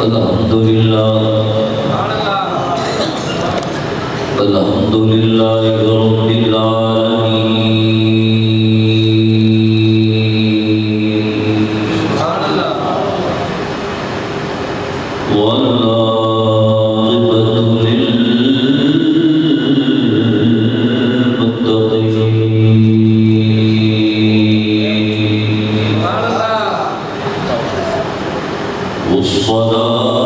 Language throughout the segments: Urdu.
الحمدللہ رب العالمین والعاقبۃ للمتقین والصلاة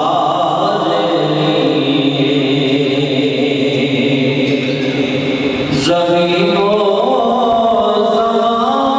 زمین و زمان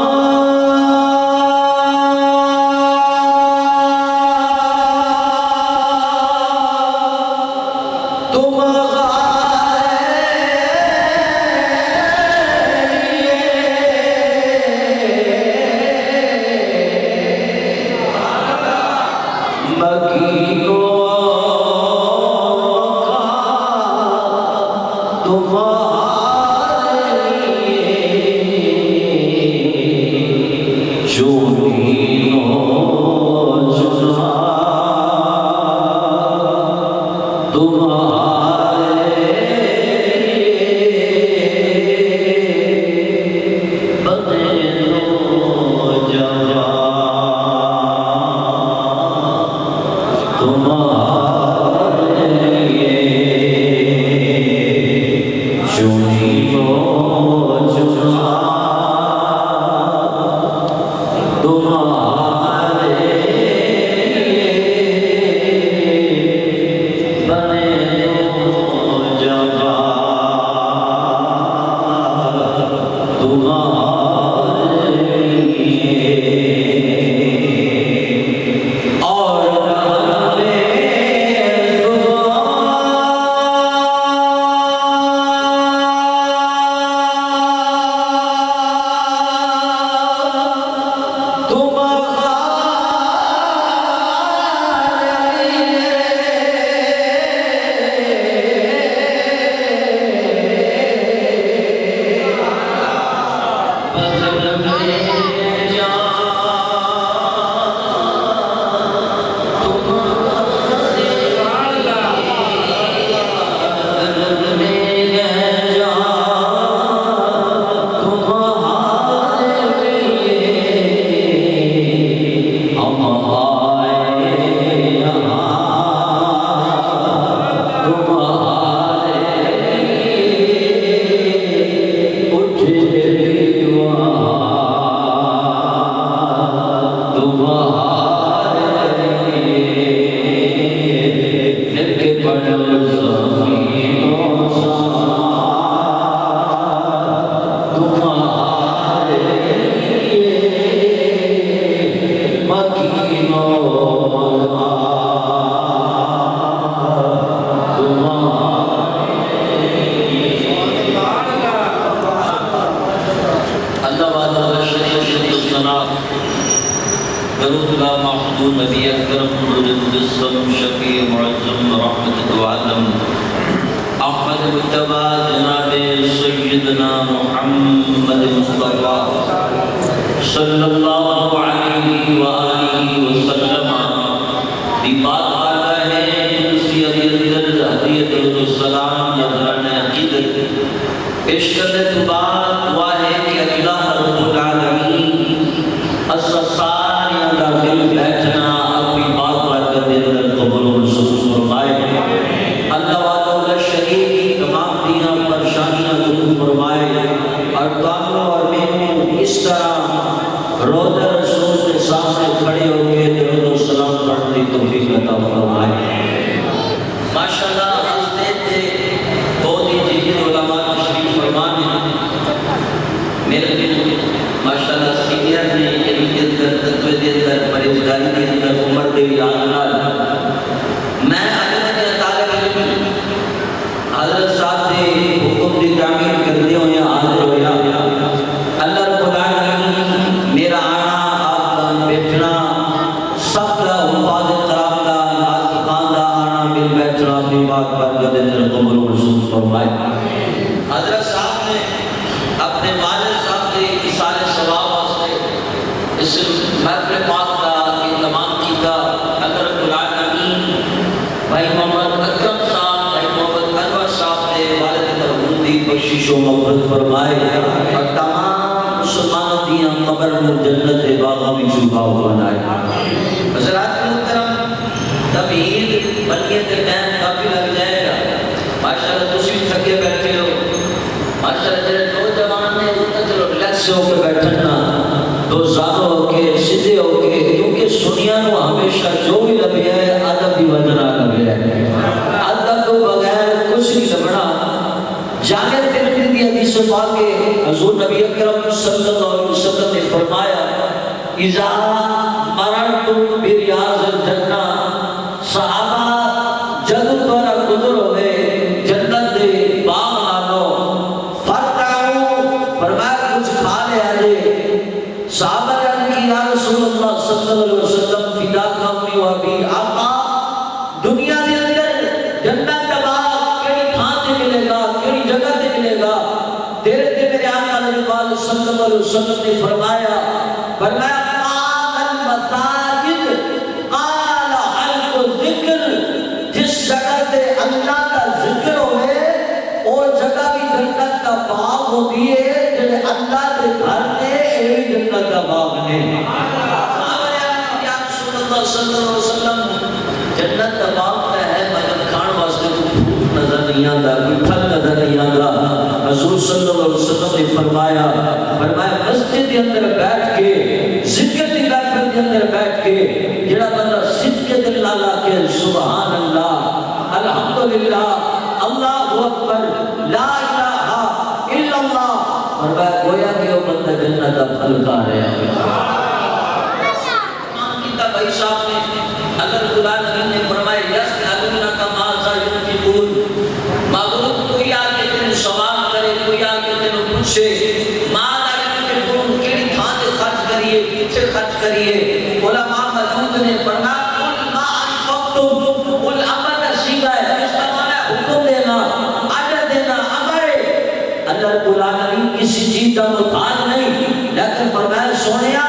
محتاج نہیں، لیکن فرمایا سونیا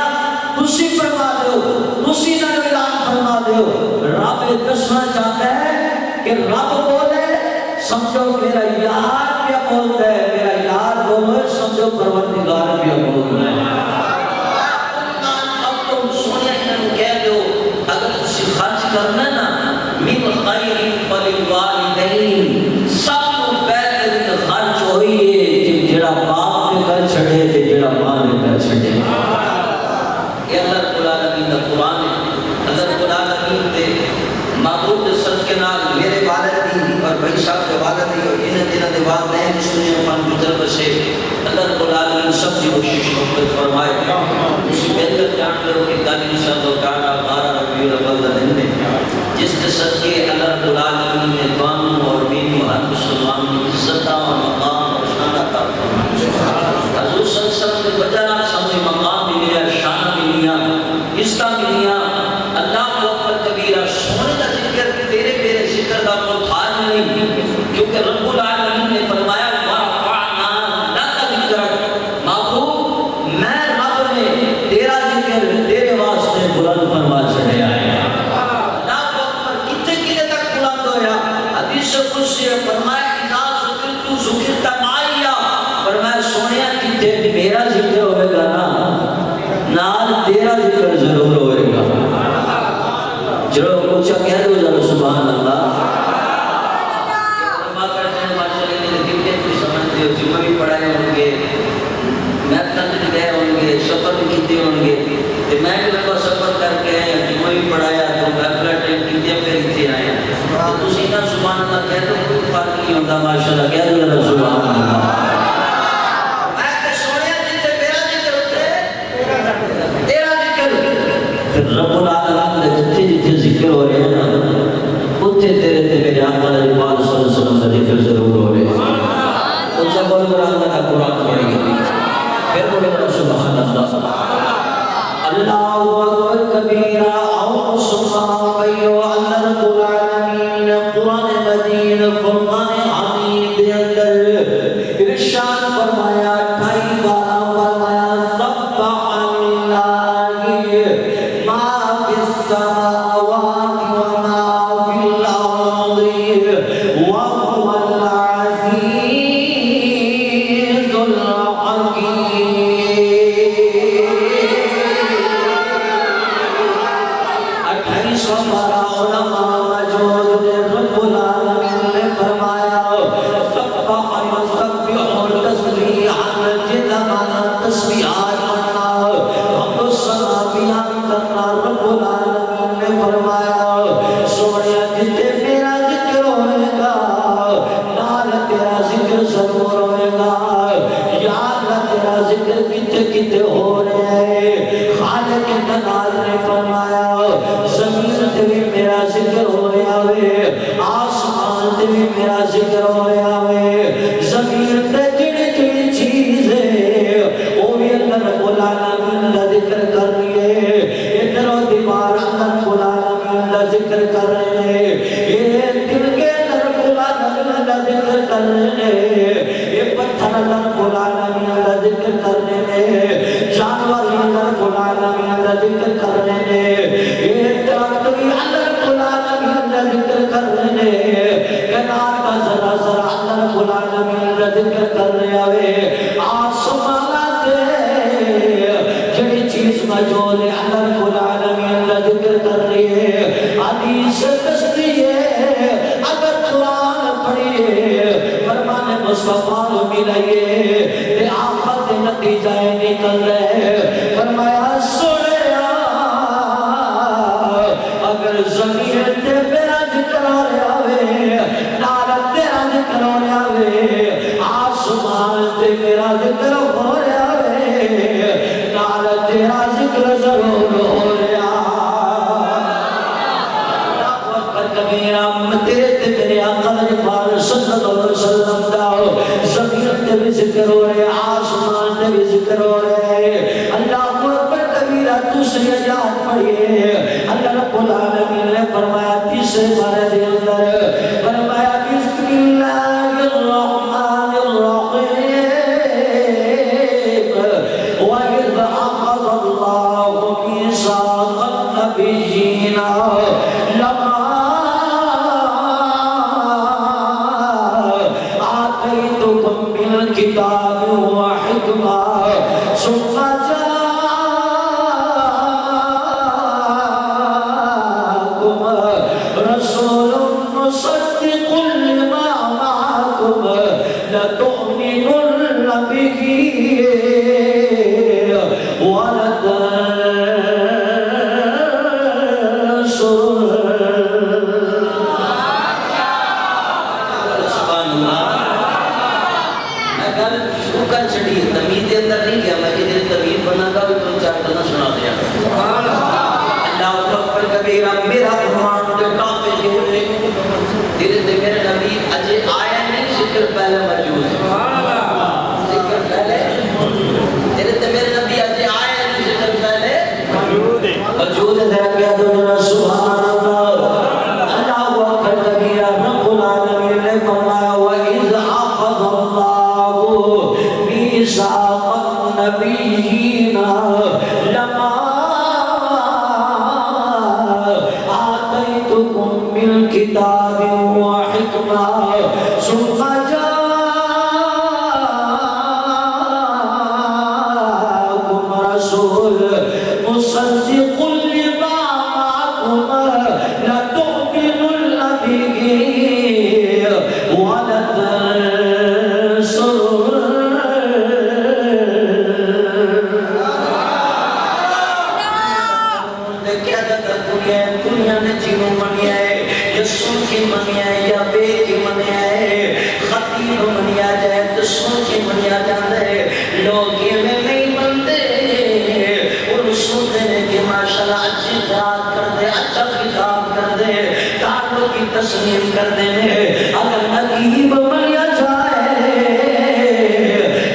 تسی فرما دیو، تسی نہ اعلان فرما دیو۔ رب دسنا چاہتا ہے کہ رب بولے سمجھو میرا یار کیا بولتا ہے، میرا یار بولے سمجھو پروردگار کیا بولتا ہے۔ اب تم سونیا انہوں کہہ دو اگر تسی خرچ کرنا ہے نا من خیر فللوالدین، سب کو بہترین خرچ ہوئی ہے جڑا باپ نے کر چھڑے تے جڑا ماں نے کر چھڑے۔ یہ اللہ رب العالمین کا قرآن ہے۔ اللہ رب العالمین دے معبود دے صدقے نال میرے والد دی اور بھائی صاحب کے والد دی اور جنہاں دے والدین جس نے اپن گزر بسے اللہ رب العالمین سب کی بخشش مغفرت فرمائے۔ اسی بہتر جان لو کہ کل انشاءاللہ تعالیٰ 12 ربیع الاول کا دن ہے جس کے صدقے اللہ رب العالمین نے قانون اور مینو ہر مسلمان کی عزت اور مقام اور شان عطا فرمائے۔ حضور صلی اللہ علیہ وسلم کے وجہ نال سامنے مقام بھی لیا، شان بھی لیا، عزت بھی لیا۔ اللہ اکبر کبیرہ، سونے کا ذکر تیرے میرے ذکر کا محتاج نہیں، کیونکہ رب العالمین نے فرمایا وَرَفَعْنَا لَكَ ذِكْرَكَ، محبوب میں رب نے تیرا ذکر تیرے واسطے بلند فرما چڑھے آئے۔ اللہ اکبر کتنے کتنے تک بلند ہویا؟ حدیث قدسی فرمایا اِذَا ذُكِرْتُ ذُكِرْتَ مَعِيَّ، فرمایا سونیا کتنے میرا ذکر ہوئے گا نا نال تیرا ذکر ضرور ہوئے گا۔ چلو پوچھا کہہ دو ذرا سبحان اللہ۔ علماء کہتے ہیں ماشاءاللہ نے کتنے کچھ سمجھتے ہو، جمعہ بھی پڑھائے ہوں گے، محفل بھی گئے ہوں گے، سفر بھی کیتے ہوں گے، میں بھی لمبا سفر کر کے آئے ہیں، جمعہ بھی پڑھایا تو محفل ٹائم کیتے پھر اتنے آئے ہیں، تو تسی نہ سبحان اللہ کہہ دو کوئی فرق نہیں ہوتا ماشاءاللہ، کہہ دو ذرا سبحان اللہ۔ رب العالمین نے جتنے جتنے ذکر ہو رہے ہیں نا اتنے تیرے تے میرے آقا علیہ وسلم کا ذکر ضرور ہو رہے ہیں۔ ان سے بول کر اللہ کا قرآن پڑھیں گے پھر بولے گا سبحان اللہ۔ اللہ اکبر کبیرہ اور سبحان کہیو۔ اللہ رب العالمین نے قرآن مجید فرقان حمید دے اندر ارشاد فرمایا 28 بار فرمایا سبح ثم جاءكم رسول مصدق لما معكم لتؤمنن به تسلیم کر دینے اگر نقیب بنیا جائے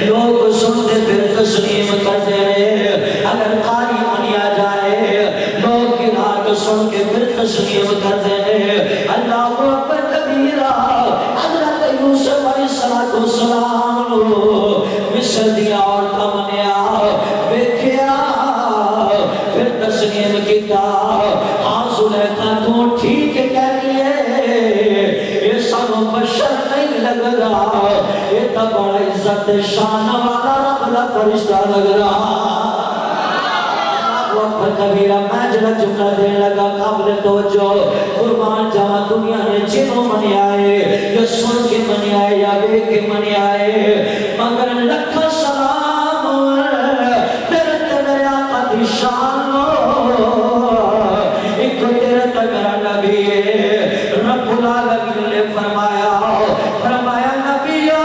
لوگ سنتے پھر تسلیم کر دینے اگر قاری بنیا جائے لوگ قرآن سن کے پھر تسلیم کر دینے اللہ اکبر کبیرہ حضرت یوسف علیہ السلام مصر دیا اور کمنیا بیکھیا پھر تسلیم کیتا زلیخا تو ٹھیک کہتی ہے یہ سب بشر نہیں لگ رہا یہ تو بڑا عزت شان والا رب کا فرشتہ لگ رہا اللہ اکبر کبیرہ میں جڑا جملہ دینے لگا قابل توجہ قربان جاوا دنیا نے جنوں منی آئے یا سن کے منی آئے یا بیک کے منی آئے مگر لکھا سلام تیرے تیرے آقا دی شان رب العالمین نے فرمایا نبیو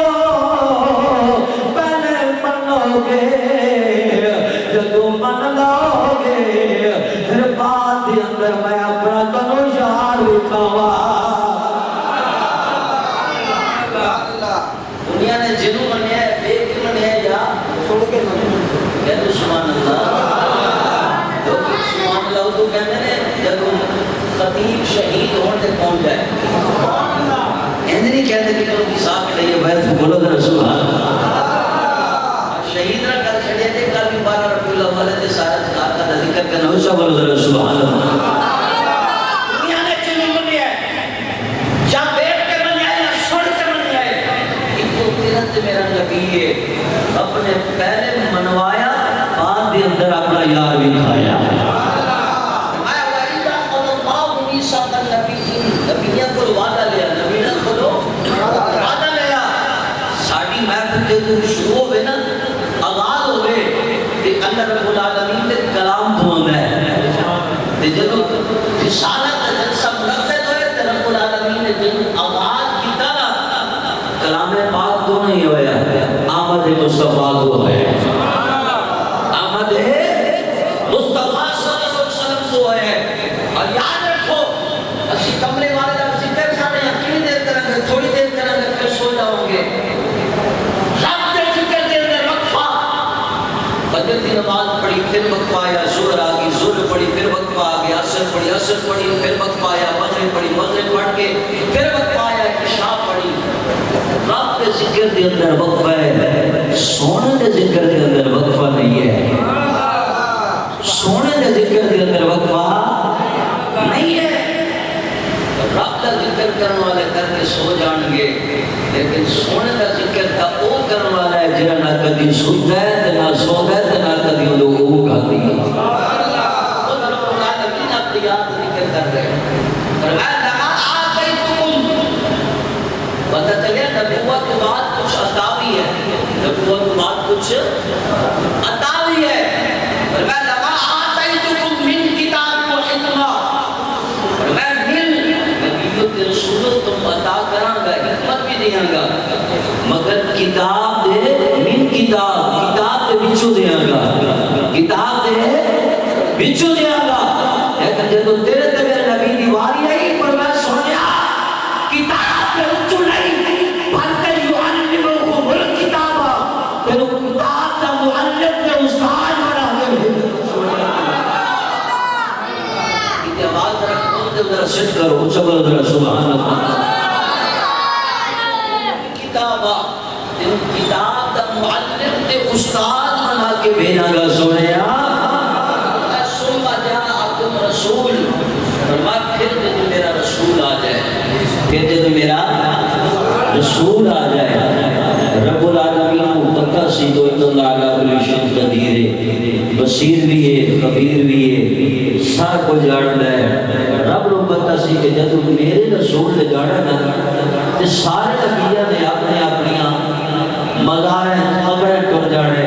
پہلے منو گے جدو من لو گے پھر بعد دی اندر میں اپنا تنو یار اٹھاوا دنیا نے جنوں منیا ہے بیک منیا ہے یا چھوڑ کے منیا کہہ دو سبحان اللہ سبحان اللہ تو کہتے ہیں جب خطیب شہید ہونے پہنچ جائے ایندے نہیں کہتے کہ تم کی صاحب کے لئے بیت بولو در سبحان اللہ شہید نہ کر چھڑے تھے کل بھی 12 ربیع الاول تے سارا جہاد کا ذکر کرنا ہو سب بولو در سبحان اللہ دنیا نے چنوں بنیا ہے یا بیٹھ کے بنیا ہے یا سن کے بنیا ہے ایک تو تیرت میرا نبی ہے اپنے پہلے منوایا بعد دے اندر اپنا یار بھی کھایا نبیہ کو وعدہ لیا نبی نے خودو وعدہ لیا ساڑھی محفل کے تو شروع ہوئے نا آغاز ہوئے کہ اللہ رب العالمین نے کلام دھوند ہے جب رسالت جلسہ منعقد ہوئے تو رب العالمین نے جب آغاز کی طرح کلام پاک تو نہیں ہویا آمد مصطفیٰ کو ہے آمد مصطفیٰ صلی اللہ علیہ وسلم کو ہے اور یاد رکھو اسی کملے والے کا ذکر سانے یقینی دیر کریں گے تھوڑی دیر کریں گے پھر سو جاؤں گے رب کے ذکر دیر دیر وقفہ فجر کی نماز پڑھی پھر وقفہ آیا ظہر آگی ظہر پڑھی پھر وقفہ آگیا عصر پڑھی عصر پڑھی پھر وقفہ آیا مغرب پڑھی مغرب پڑھ کے پھر وقفہ آیا عشاء پڑھی رب کے ذکر دے اندر وقفہ ہے سونے دے ذکر دے اندر وقفہ نہیں ہے سونے دے ذکر دے اندر وقفہ نہیں ہے رب کا ذکر کرنے والے کر کے سو جان گے لیکن سونے کا ذکر کا وہ کرنے والا ہے جنہاں نہ کدی سوتا ہے نہ سوتا ہے بچوں دیا گا لیکن جب تیرے تے میرے نبی دی واری آئی پر میں سنیا کتاب پہ اچھو نہیں بھلکہ یعلمکم الکتابہ تیرے کتاب دا معلم تے استاد بنا دے یہ آواز رکھو تے ذرا سٹ کرو اچھا کرو ذرا سبحان اللہ کتابہ تیرے کتاب دا معلم تے استاد بنا کے بھیجا گا سنیا رسول فرمایا پھر جب میرا رسول آ جائے پھر جب میرا رسول آ جائے رب العالمین متقا سی تو اللہ علیہ کل قدیر بصیر بھی ہے خبیر بھی ہے سارا کو جانتا ہے رب رو پتہ سی کہ جب میرے رسول نے جانا نہ تے سارے نبیوں نے اپنے اپنیاں مزاریں قبریں ٹر جانے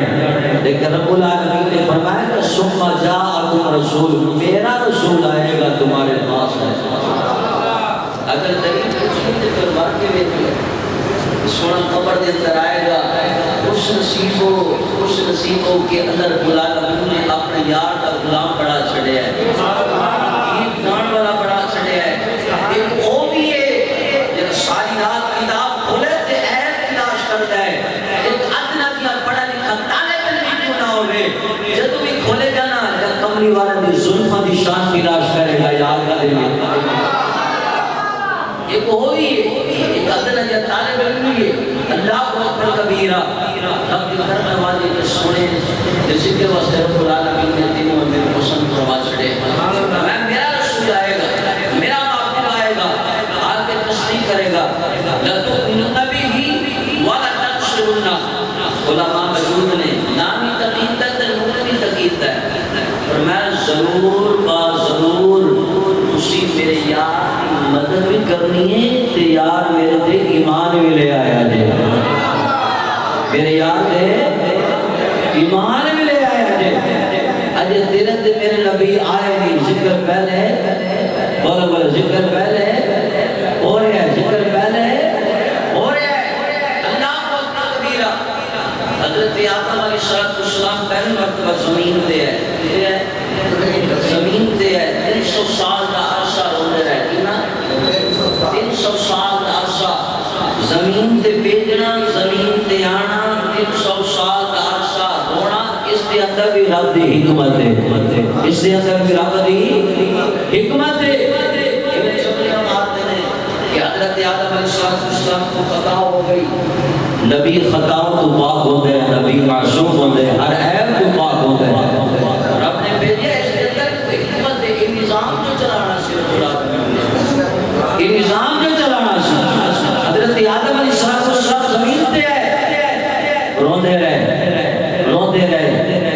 لیکن رب العالمین نے فرمایا کہ ثم جاءکم رسول میرا رسول آئے گا تمہارے پاس ہے اگر دلیل پوچھیں تو پھر واقع میں سونا قبر دے اندر آئے گا خوش نصیبوں کے اندر العالمین نے اپنے یار کا غلام بڑا چھڑے ہے ایک جان والا بڑا چھڑے ہے ایک وہ بھی ہے جب ساری رات کتاب کھولے تے عیب تلاش کرتا ہے ایک ادنا کیا پڑھا لکھا طالب علم کیوں نہ ہوئے جب بھی کھولے جانا یا کمری والا دی ظلمہ دی شان تلاش کرے گا یاد کا دے ایک ہوئی ایک ادنا یا طالب علم ہے اللہ اکبر کبیرہ رب کی کرنے والے کے سونے جیسے کہ واسطے رب العالمین نے تینوں میں میرے پسند فرما چھڑے میں میرا رسول آئے گا میرا محبوب آئے گا آ کے تصدیق کرے گا لَتُؤْمِنُنَّ بِهِ وَلَتَنْصُرُنَّهُ علماء موجود نے نامی تقید ہے نوری تقید ہے اور میں ضرور اسی میرے یار کی مدد بھی کرنی ہے تے یار میرے تے ایمان بھی لے آیا جے میرے یار دے ایمان بھی لے آیا جے اجے تیرے تے میرے نبی آئے نہیں ذکر پہلے بولا ذکر پہلے ہو رہا ہے ذکر پہلے ہو رہا ہے اللہ کو اپنا کبیرہ حضرت آدم علیہ السلام پہلی مرتبہ زمین دے ہے زمین دے ہے 300 سال کا عرصہ رونے رہے گی نا 300 سال کا عرصہ زمین تے بیجنا زمین تے آنا 300 سال کا عرصہ رونا اس کے اندر بھی رب دی حکمت ہے اس کے اندر بھی رب دی حکمت ہے کہ حضرت آدم علیہ السلام کو خطا ہو گئی نبی خطاؤں تو پاک ہوتے ہیں نبی معصوم ہوتے ہیں ہر عیب تو پاک ہوتے ہیں رب نے بھیجا اس کے اندر کوئی حکمت ہے نظام جو چلانا سی نظام جو چلانا سی حضرت آدم علیہ السلام زمین پہ ہے روندے رہے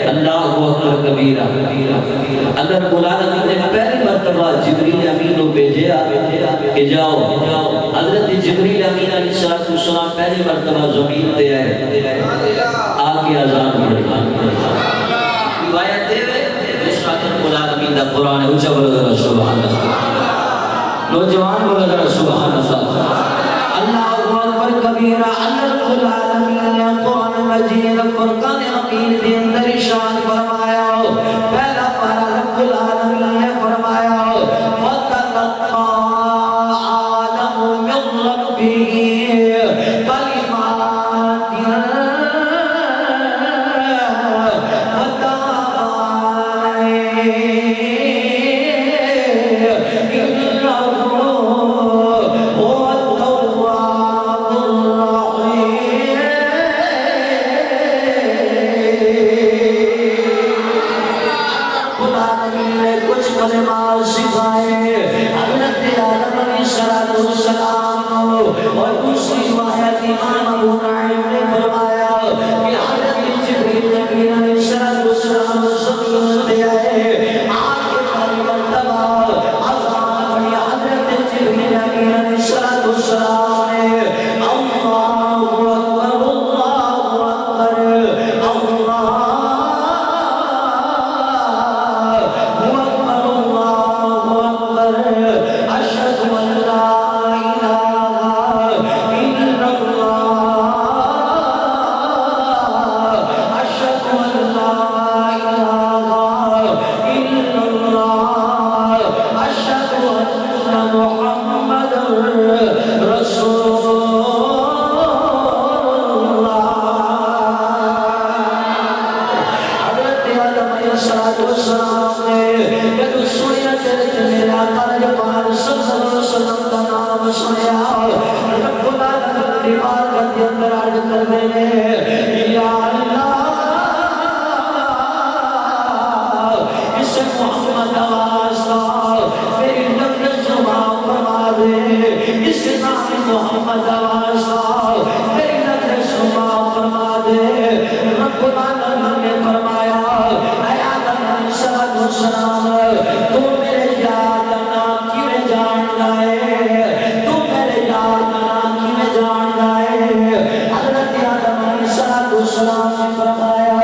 اللہ اکبر کبیرہ اگر العالمین نے پہلی مرتبہ جبریل امین کو بھیجا کہ جاؤ حضرت جبریل امین علیہ السلام پہلی مرتبہ زمین پہ ہے آگے اذان پڑھی روایت ہے اس کا العالمین دا قرآن ہے اونچا بولو سبحان اللہ نوجوان بولو ذرا سبحان اللہ اللہ اکبر کبیرہ اللہ العالمین نے قرآن مجید فرقان حمید کے اندر ارشاد فرمایا پہلا پارا رب العالمین نے فرمایا وَتَلَقَّى آدَمُ مِن رَبِّهِ کلمات اور دوسری روایت امام ابو نعیم نے فرمایا کہ حضرت جبریل امین علیہ السلام زمین پہ آئے آگے پہلی مرتبہ اذان پڑھی حضرت جبریل امین علیہ السلام نے اللہ اکبر اللہ اکبر اللہ اشهد ان لا اله الا الله آدم علیہ السلام نے جب سنیا تیرے میرے آقا نے پاک صلی اللہ علیہ وسلم کا نام سنیا رب العالمین دیوار کے اندر عرض کرنے لگے یا اللہ اس محمد واسطہ میری نفس معاف فرما دے اس نام محمد واسطہ میری نفس معاف فرما دے رب العالمین نے فرمایا اے آدم علیہ السلام تو میرے یار کا نام کیوں جانتا ہے تو میرے یار کا نام کیوں جانتا ہے حضرت آدم علیہ السلام نے فرمایا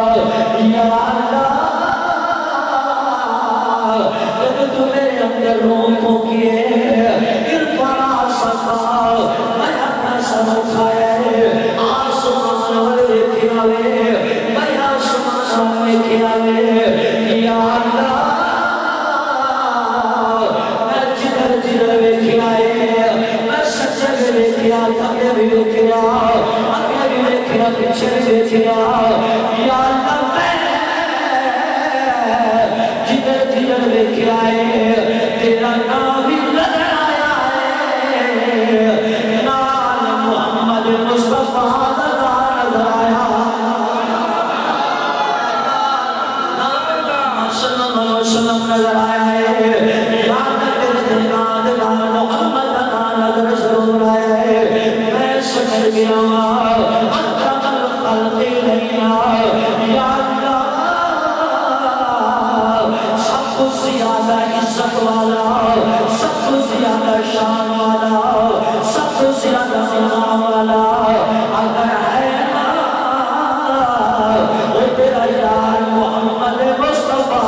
یا اللہ جب تو میرے اندر روح کو کیے ارفعنا سکا میں اپنا سر اٹھایا ہے آسمان والے کیا میں آسمان میں کیا یا اللہ میں جدھر جدھر ویکھیا میں سجدے ویکھیا تھکے بھی ویکھیا اگے بھی ویکھیا پیچھے بھی ویکھیا یا اللہ جدھر جدھر ویکھیا تیرا نام بھی نظر آیا ہے نام محمد مصطفیٰ نظر آیا وسلم نظر آیا ہے یاد تیرے نام محمد نظر ضرور آیا ہے میں سمجھ گیا اکرم الخلق نہیں یا اللہ سب کو زیادہ عزت والا سب کو زیادہ شان والا سب کو زیادہ مقام والا اگر ہے وہ تیرا یار محمد مصطفیٰ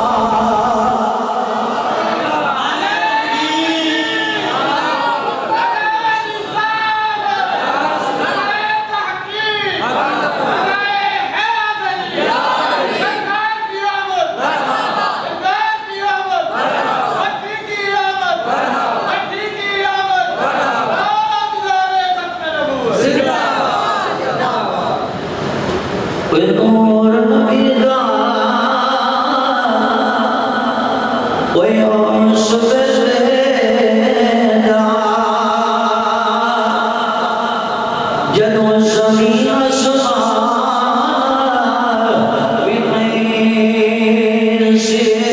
نور نبی دا کوئی اور سبزے دا جدو زمین آسمان بھی نہیں سے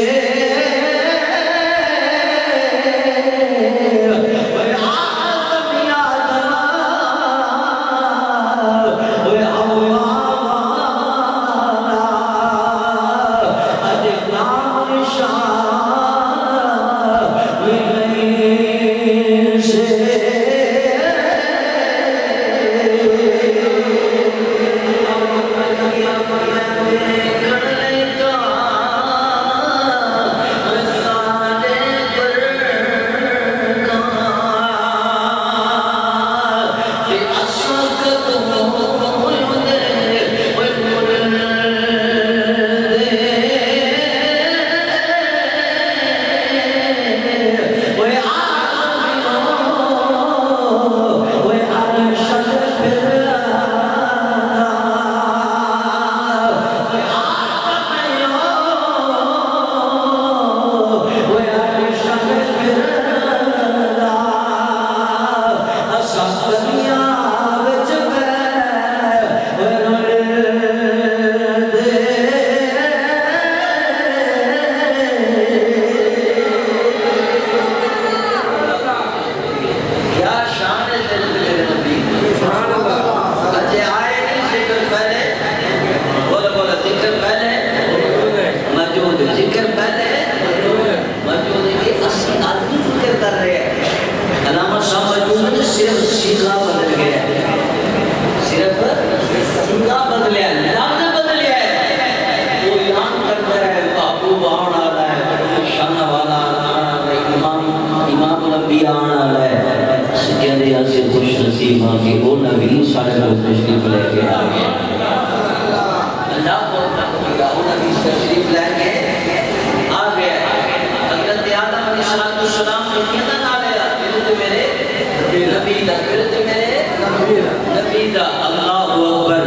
اللہ اکبر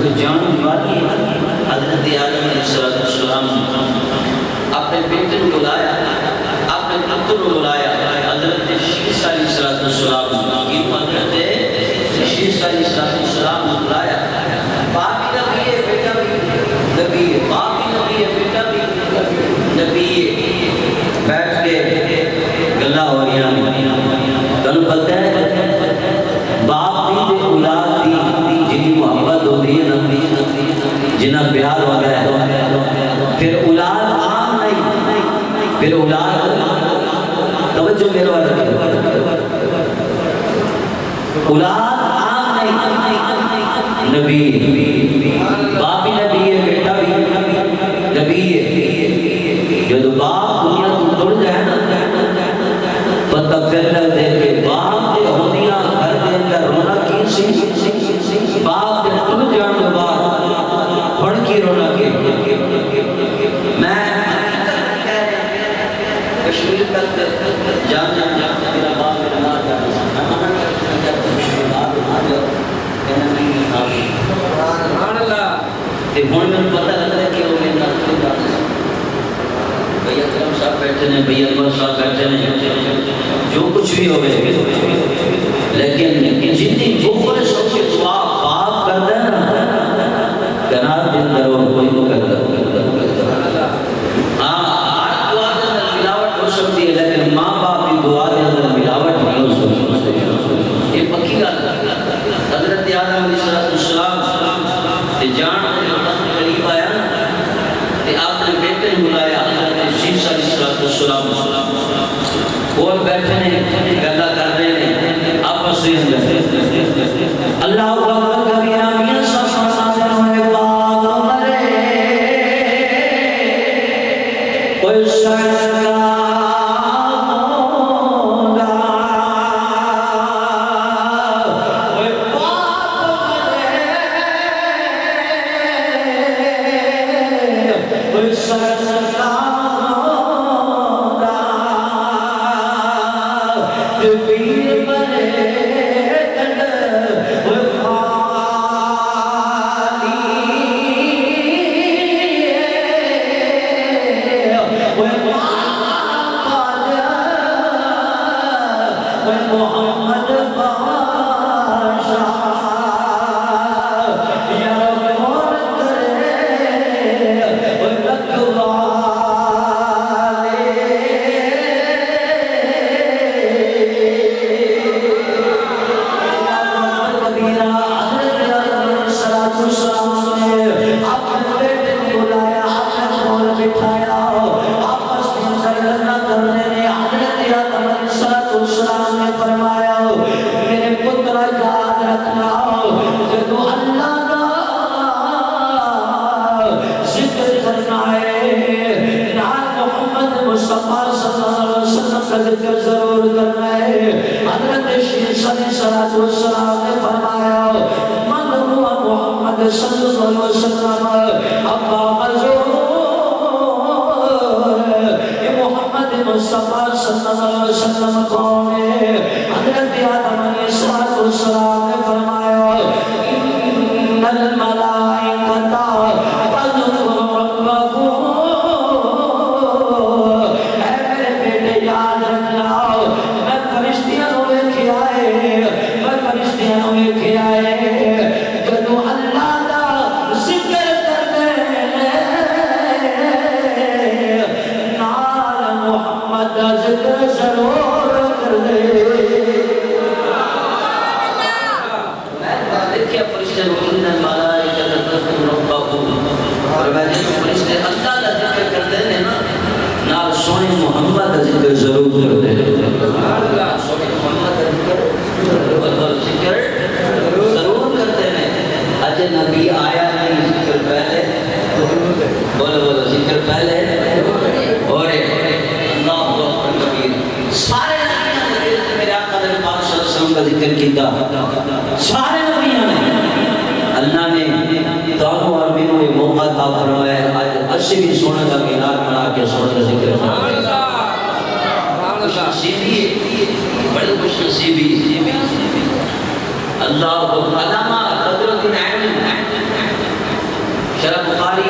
جو جان والی حضرت آدم علیہ السلام اپنے بیٹے کو بلایا، اپنے پتر کو بلایا، حضرت شیس علیہ السلام کی حضرت شیس علیہ السلام کو بلایا، باپ بھی نبی ہے، بیٹا بھی نبی ہے، باپ بھی نبی ہے، بیٹا بھی نبی ہے، بیٹھ کے گلہ ہو رہی ہیں، گل پتہ ہے باپ بھی دے اولاد دی جنہی محبت ہو رہی ہے، جنہ پیار ہو رہا ہے، پھر اولاد عام نہیں، پھر اولاد توجہ میرے والے اولاد عام نہیں، نبی باپ بھی نبی ہے، بیٹا بھی نبی ہے، جو باپ دنیا تو توڑ جائے نا پتہ پھر دے کے باپ دے ہونیاں گھر دے اندر رونا کی سی باپ دے تم جان دے بعد پڑھ کی رونا کی میں کشمیر تک جان میرا باپ میرا ماں جانا ہوں پتہ لگتا ہے کہ وہ میرے نام بھئی اکرم صاحب بیٹھے ہیں، بھئی انور صاحب بیٹھے ہیں، جو کچھ بھی ہوئے لیکن جتنی بخل سب کے دعا باپ کرتا ہے نا کنار دن در اور کوئی کو کرتا ہاں آج دعا دے اندر ملاوٹ ہو سکتی ہے لیکن ماں باپ کی دعا دے اندر ملاوٹ نہیں ہو سکتی، یہ پکی گل حضرت آدم علیہ السلام تے جان قریب آیا تے آپ نے بیٹے نے بلایا حضرت شیس علیہ السلام اور بیٹھے نے گلا کر رہے ہیں آپس میں اللہ اکبر کبیرہ میاں صاحب فرماتے ہیں پاک عمرے کوئی سرکار سارے نبیوں نے اللہ نے دونوں اور مینوں یہ موقع تھا فرمایا آج اسی بھی سونے کا مینار بنا کے سونے کا ذکر فرمایا خوش نصیبی بڑی خوش نصیبی اللہ کو علامہ قدرت العلم شرح بخاری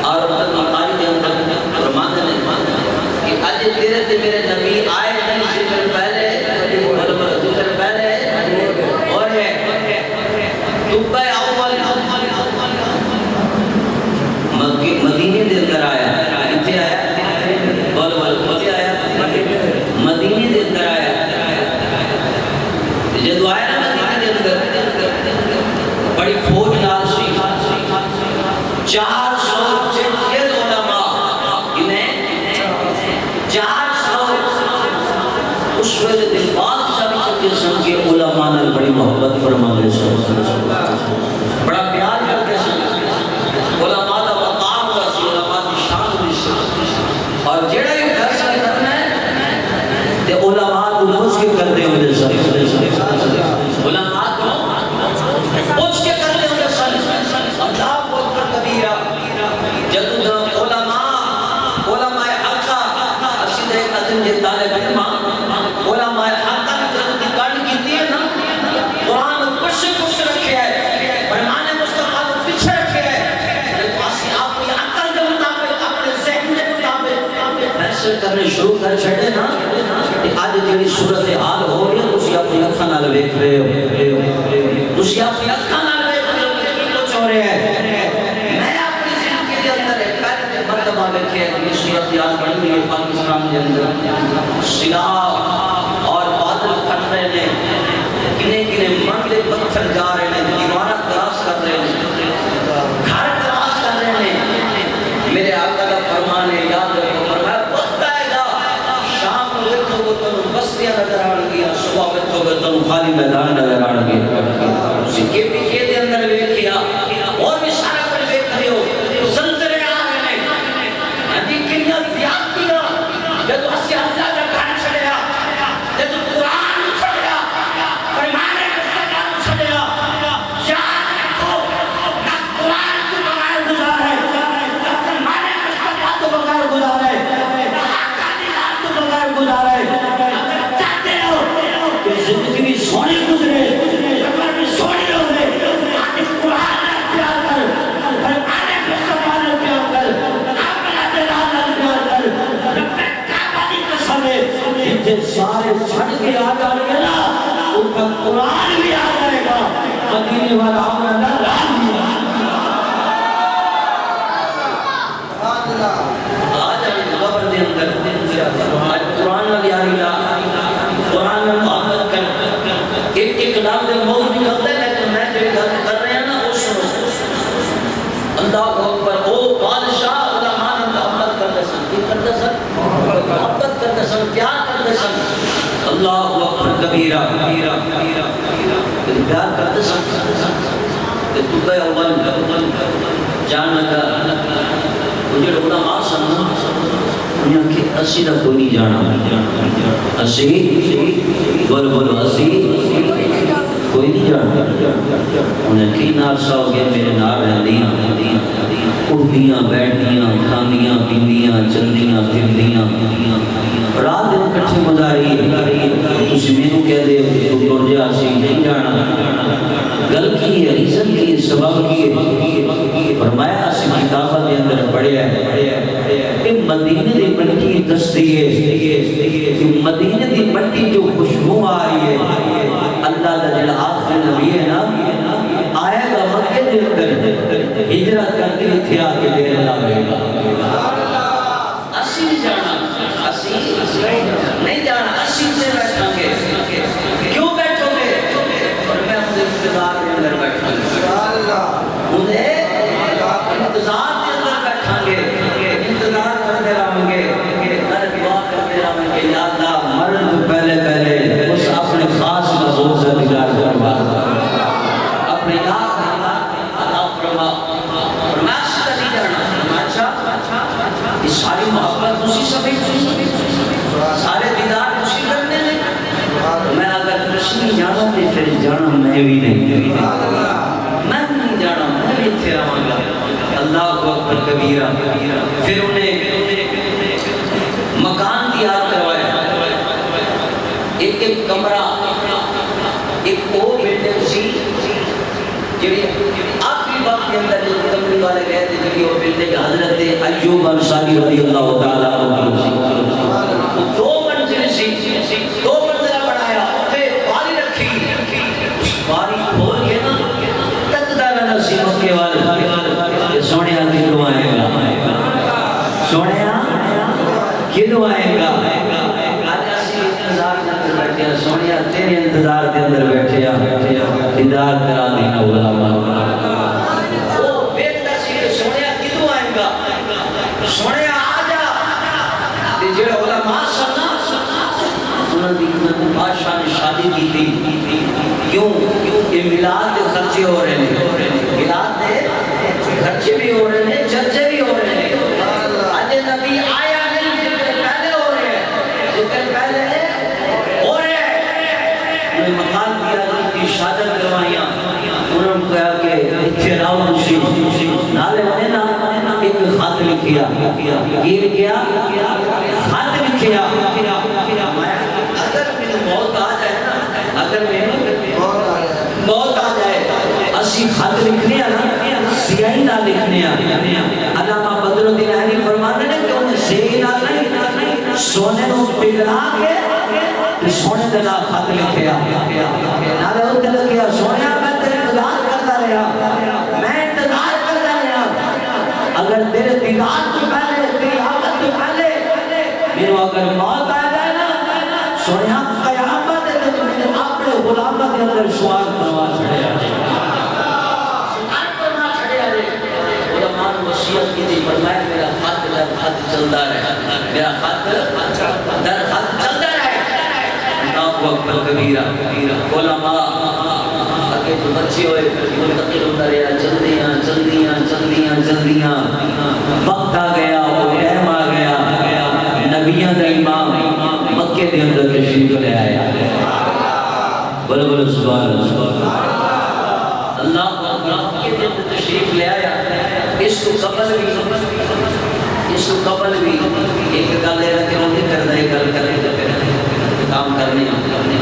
اور مقاری کے اندر فرماتے فرما دے بڑا پیار کرتے سن علماء دا مقام ہوا سی علماء دی شان ہوئی سی اور جڑا یہ فیصلہ کرنا ہے تے علماء کو پوچھ کے کرتے ہوئے سن علماء کو پوچھ کے کرتے ہوئے سن اللہ اکبر کبیرہ جدو علماء حقہ اشید قدم جے طالب علماء علماء حقہ جدو کی کاٹ کیتی ہے نا قرآن پش رکھے ہے فرمان مصطفیٰ کو پیچھے رکھے ہے لیکن اسی آپ کی عقل کے مطابق اپنے ذہن کے مطابق فیصلے کرنے شروع کر چھڑے نا کہ آج جڑی صورتحال ہو رہی ہے اسی اپنی اکھاں نال ویکھ رہے ہو اسی اپنی اکھاں نال ویکھ رہے ہو کہ کی کچھ ہو رہا ہے میں اپنی زندگی کے اندر ایک پہلے مرتبہ دیکھے کہ صورتحال بن گئی ہے پاکستان کے اندر سیلاب اور بادل پھٹ رہے ہیں کنے مرد پتھر جا رہے ہیں دیوارہ کراس کر رہے ہیں گھر کراس کر رہے ہیں میرے آقا کا فرمان ہے یاد رکھو فرمایا وقت آئے گا شام کو دیکھو گے تم بستیاں نظر آن گیا صبح دیکھو گے تم خالی میدان نظر آن گیا اسی کے پیچھے دے اندر دیکھیا اور بھی سارا پر دیکھ رہے ہو زلزلے آ رہے ہیں ابھی کنیا زیادتیاں جب اسی اللہ کا گھر چھڑیا جب قرآن چھڑیا فرمانے مصطفیٰ چھڑیا یاد رکھو نہ قرآن کو بغیر گزارے نہ فرمانے مصطفیٰ کو بغیر گزارے نہ آقا دی ذات کو بغیر گزارے اگر چاہتے ہو کہ زندگی سونی گزرے اگر بھی سونی ہو گئے آج قرآن نے پیار کر فرمانے مصطفیٰ نے پیار کر اپنا دلال نے پیار کر رب کعبہ دی قسم ہے جتنے سارے چھڑ کے آ جائیں گے نا ان کا قرآن بھی آ جائے گا مدینے والا اپنا نران بھی آج قبر دے اندر آج قرآن والی آ رہی قرآن میں محبت کر ایک لفظ موت نکلتا ہے لیکن میں جو گل کر رہے ہیں نا وہ سنو اللہ اکبر او بادشاہ علماء نے محبت کرتے سن کی کرتے سن محبت کرتے سن پیار کرتے سن اللہ اکبر کبیرہ پیار کرتے سن کہ تو کہ اول جان لگا مجھے علماء سن انہیں کہ اسی دا کوئی نہیں جانا اسی بولو اسی کوئی نہیں جانا انہیں کی نارسا ہو گیا میرے نار رہنیاں اٹھدیاں بیٹھدیاں کھاندیاں پیندیاں چلدیاں پھردیاں رات دن کٹھے گزاری تسی مینوں کہہ دے تو ٹر جا اسی نہیں جانا گل کی ہے ریزن کی ہے سبب کی ہے فرمایا اسی کتابہ دے اندر پڑھیا ہے کہ مدینے دی مٹی دستی ہے کہ مدینے دی مٹی جو خوشبو آ رہی ہے اللہ دا جڑا آخری نبی ہے نا آئے گا مکے دے اندر ہجرت کر کے اتھے آ کے دیر لگے گا اسی نہیں جانا اسی نہیں جانا اسی سے بیٹھا گے کیوں بیٹھو گے اور میں اپنے انتظار کے اندر بیٹھا گے انہیں انتظار کے اندر بیٹھا گے انتظار کرتے رہوں گے در دعا کرتے رہوں گے یا اللہ مرد پہلے اس اپنے خاص مزور سے نگار کروا اپنے یاد عطا فرما اور میں اس کا نہیں جانا اچھا یہ ساری محبت اسی سمجھ سارے دیدار اسی کرنے لیں میں اگر کچھ نہیں جانا تو پھر جانا میں بھی نہیں جانا میں بھی اتھے رہوں گا اللہ کو اکبر کبیرہ پھر انہیں مکان تیار کروایا ایک کمرہ ایک او بلڈنگ سی جڑی آخری وقت کے اندر جو کمرے والے گئے تھے جڑی وہ بلڈنگ حضرت ایوب انصاری رضی اللہ تعالیٰ عنہ دو منزل سی دو منزلہ بڑھایا پھر باری رکھی باری کھول کے نا تکدہ رہنا سی مکے والے سونے کدو آئے گا سونے کدو آئے گا سونے تیرے انتظار کے اندر بیٹھے دیدار کرا دینا علماء وہ بیٹھتا سی سونے کدو آئے گا سونے آ جا جڑے علماء سننا انہوں نے بادشاہ نے شادی کی تھی کیوں کوئی میلاد کے خرچے ہو رہے ہیں، میلاد کے خرچے بھی ہو رہے ہیں، چرچے بھی ہو رہے ہیں۔ آج نبی آیا نہیں، ذکر پہلے ہو رہے ہیں، ذکر پہلے ہو رہے ہیں۔ انہیں مقام کیا کہ شہادت روائیاں، انہوں نے کہا کہ اتھے راؤ نشید نالے نے نا ایک خط لکھیا، یہ کیا خط لکھیا، اگر میں موت آ جائے نا، اگر میں موت آ جائے اسی خط لکھنے نا سیاہی نہ لکھنے علامہ بدر الدین احری فرماتے ہیں کہ انہیں سیاہی نہ نہیں سونے کو پگھلا کے سونے دے نال خط لکھیا، نالے اوتے لکھیا سونیا میں تیرے انتظار کرتا رہا، میں انتظار کرتا رہا، اگر تیرے دیدار کے پہلے تیری آمد کے پہلے میرے اگر موت آ جائے نا سونیا قیامت ہے تو میرے اپنے غلامہ کے اندر سوال فرما چھڑے آ جائے، سوال فرما چھڑے آ جائے۔ علماء نے وصیت کی تھی، فرمایا میرا خط در خط چلتا رہے، میرا خط در خط چلتا رہے۔ اللہ اکبر کبیرہ، علماء آگے جو بچے ہوئے منتقل ہوتا رہا، جلدیاں جلدیاں جلدیاں جلدیاں، وقت آ گیا، ٹائم آ گیا، نبیوں کا امام مکے کے اندر تشریف لے آیا، بولے بولے سبحان اللہ، اللہ اکبر مکے کے اندر تشریف لے آیا۔ اس کو قبل بھی ایک گل ہے کہ وہ نہیں کرنا، ایک گل کرنے تو پھر کام کرنے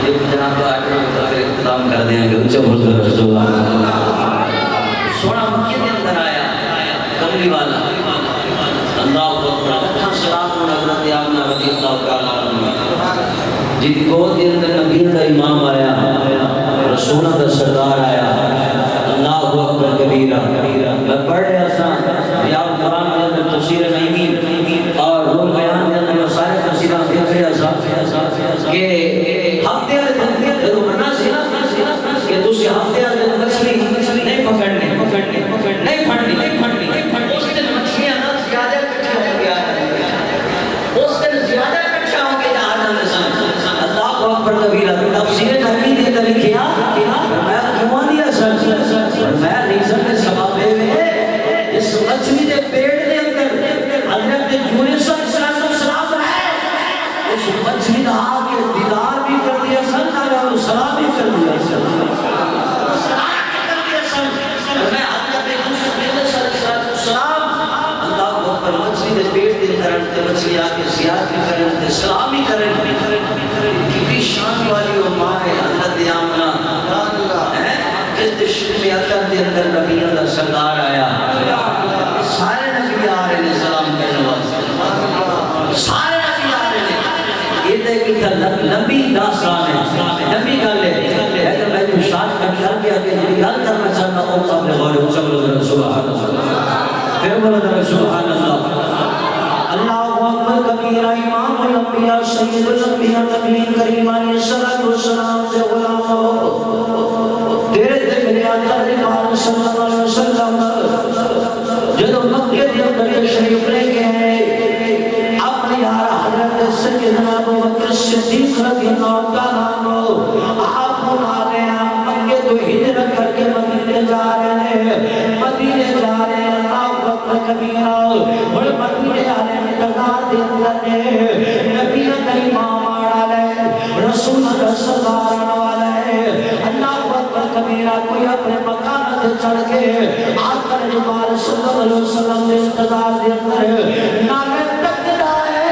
جو جناب آٹھ تو پھر کام کر دیں گے، اچھا بول کر سبحان اللہ۔ سونا مکے کے اندر آیا کملی والا، اللہ اکبر، سلام حضرت آمنہ رضی اللہ تعالیٰ عنہ جن کو دن نبی کا امام آیا، رسولہ کا سردار آیا، اللہ اکبر کبیرہ۔ میں پڑھ رہا تھا ریاض قرآن کے اندر تفسیر نعیمی اور روح بیان کے اندر سارے تفسیرات دیکھ رہا تھا کہ ہفتے والے دن رومنا سی کہ دوسرے ہفتے والے دن مچھلی نہیں پکڑنی نہیں پھڑنی، اس دن مچھلیاں نا زیادہ اکٹھا ہو گیا، اس دن زیادہ اکٹھا ہو گیا آدم سن۔ اللہ اکبر کبیرہ تفسیر نعیمی کے اندر لکھیا میں کیوں دیا سر میں ریزن میں سبب ہے اس مچھلی کے پیٹ کے اندر حضرت یونس علیہ السلام ہے، اس مچھلی نے آ کے دیدار بھی کر دیا سن اور سلام بھی کر دیا سن، سلام بھی کر دیا سن۔ میں حضرت یونس علیہ السلام اللہ کو پر مچھلی کے پیٹ کے اندر مچھلی آ کے زیارت بھی کریں، سلام بھی کریں، کتنی شان والی وہ ماں ہے حضرت آمنہ، میں اکر دے اندر نبیوں کا سردار آیا، سارے نبی آ رہے ہیں سلام کرنے واسطے، سارے نبی آ رہے ہیں، یہ دیکھ کہ لمبی داستان ہے، لمبی گل ہے، لیکن میں تو شاد کر کے آگے گل کرنا چاہتا ہوں اپنے غور چلو سبحان اللہ، پھر بولو سبحان اللہ۔ اللہ اکبر کبیرہ، امام الانبیاء سید الانبیاء نبی کریم علیہ السلام سے غلام ہو تیرے ذکر آقا رسول صلی اللہ علیہ وسلم جدو مکے کے اندر تشریف لے کے ہیں اپنی حضرت سیدنا ابو بکر صدیق رضی اللہ تعالیٰ عنہ آپ ہمارے مکے تو ہجرت کر کے مدینے جا رہے ہیں، مدینے جا رہے ہیں، اللہ اکبر کبیرہ، اور مدینے آنے انتظار دے اندر نبی کا امام آ رہا ہے، رسول کا سردار آنے والا ہے، اللہ اکبر کبیرہ، کوئی اپنے مقام سے چڑھ کے آقا جبال صلی اللہ علیہ وسلم نے انتظار دے اندر نامے تکتا ہے،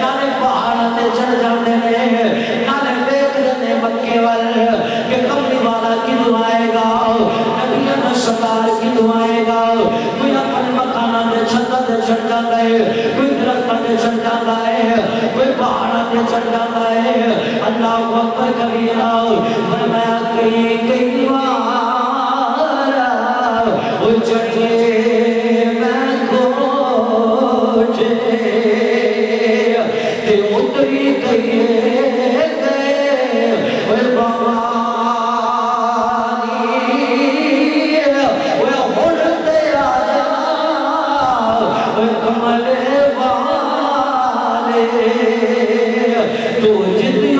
نالے پہاڑ تے چڑھ جانے میں، نالے بیک دینے مکے والے کہ کملی والا کی دعائے گا، نبی سردار کی دعائے گا، کوئی اپنے مکانہ دے چھتا دے چڑھ جاتا ہے، کوئی درخت دے چڑھ جاتا ہے، کوئی پہاڑ دے چڑھ جاتا ہے، اللہ اکبر کبیرہ، فرمایا کئی دیوارہ وہ چڑھے میں کوچے کہ اتری گئے وہ بابا تو جتنی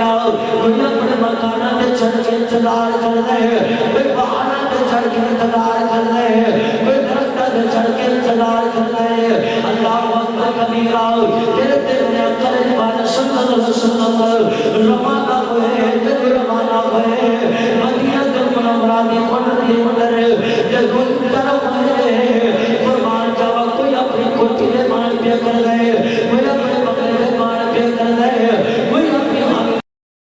کبیرہ کوئی اپنے مکانہ میں چڑھ کے انتظار کر رہے کوئی پہاڑہ میں چڑھ کے انتظار کر رہے کوئی درختہ میں چڑھ کے انتظار کر رہے اللہ اکبر کبیرہ تیرے تیرے اکر جبان صلی اللہ علیہ وسلم روانہ ہوئے تیرے روانہ ہوئے